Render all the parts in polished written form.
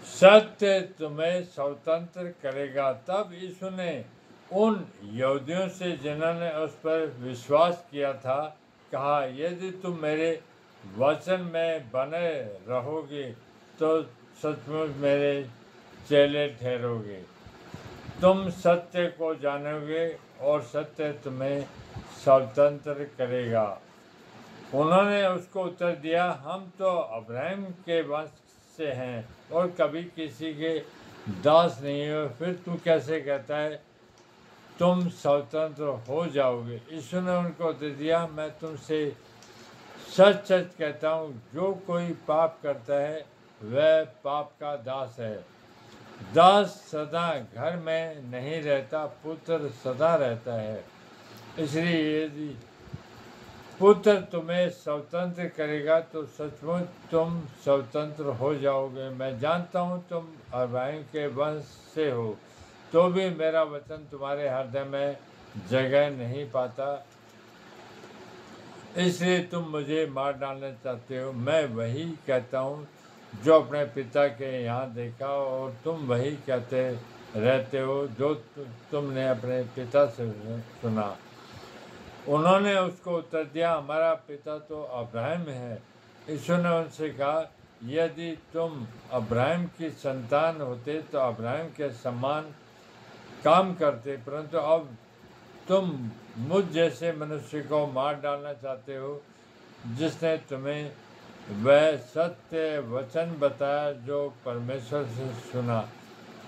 सत्य तुम्हें स्वतंत्र करेगा। तब यीशु ने उन यहूदियों से जिन्होंने उस पर विश्वास किया था कहा, यदि तुम मेरे वचन में बने रहोगे तो सचमुच मेरे चेले ठहरोगे। तुम सत्य को जानोगे और सत्य तुम्हें स्वतंत्र करेगा। उन्होंने उसको उत्तर दिया, हम तो अब्राहम के वंश से हैं और कभी किसी के दास नहीं हो, फिर तू कैसे कहता है तुम स्वतंत्र हो जाओगे। यीशु ने उनको उत्तर दिया, मैं तुमसे सच सच कहता हूँ, जो कोई पाप करता है वह पाप का दास है। दास सदा घर में नहीं रहता, पुत्र सदा रहता है। इसलिए यदि पुत्र तुम्हें स्वतंत्र करेगा तो सचमुच तुम स्वतंत्र हो जाओगे। मैं जानता हूँ तुम अब्राहम के वंश से हो, तो भी मेरा वचन तुम्हारे हृदय में जगह नहीं पाता, इसलिए तुम मुझे मार डालना चाहते हो। मैं वही कहता हूँ जो अपने पिता के यहाँ देखा, और तुम वही कहते रहते हो जो तुमने अपने पिता से सुना। उन्होंने उसको उत्तर दिया, हमारा पिता तो अब्राहम है। यीशु ने उनसे कहा, यदि तुम अब्राहम की संतान होते तो अब्राहम के समान काम करते, परंतु अब तुम मुझ जैसे मनुष्य को मार डालना चाहते हो, जिसने तुम्हें वह सत्य वचन बताया जो परमेश्वर से सुना।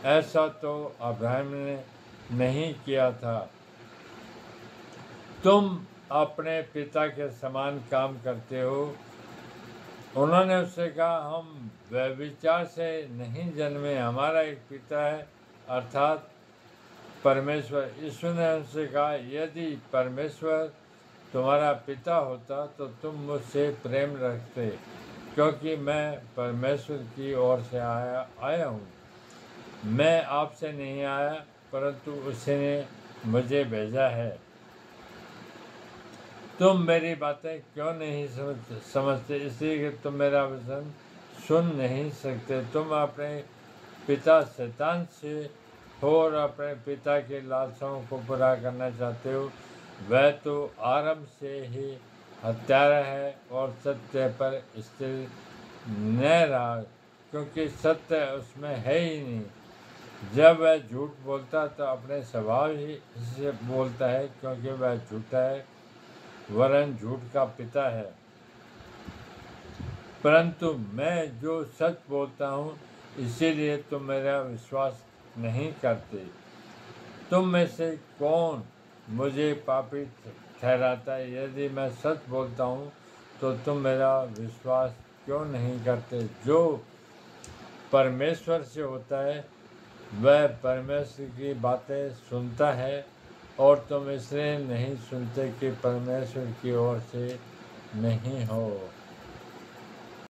ऐसा तो अब्राहम ने नहीं किया था। तुम अपने पिता के समान काम करते हो। उन्होंने उससे कहा, हम व्यभिचार से नहीं जन्मे, हमारा एक पिता है अर्थात परमेश्वर। यीशु ने उनसे कहा, यदि परमेश्वर तुम्हारा पिता होता तो तुम मुझसे प्रेम रखते, क्योंकि मैं परमेश्वर की ओर से आया हूँ। मैं आपसे नहीं आया, परंतु उसने मुझे भेजा है। तुम मेरी बातें क्यों नहीं समझते, इसलिए कि तुम मेरा वचन सुन नहीं सकते। तुम अपने पिता शैतान से हो और अपने पिता की लालसाओं को पूरा करना चाहते हो। वह तो आरंभ से ही हत्यारा है और सत्य पर स्थिर न रहा, क्योंकि सत्य उसमें है ही नहीं। जब वह झूठ बोलता तो अपने स्वभाव ही से बोलता है, क्योंकि वह झूठा है, वरन झूठ का पिता है। परंतु मैं जो सच बोलता हूँ, इसीलिए तुम मेरा विश्वास नहीं करते। तुम में से कौन मुझे पापी ठहराता है? यदि मैं सच बोलता हूँ तो तुम मेरा विश्वास क्यों नहीं करते? जो परमेश्वर से होता है वह परमेश्वर की बातें सुनता है, और तुम इसलिए नहीं सुनते कि परमेश्वर की ओर से नहीं हो।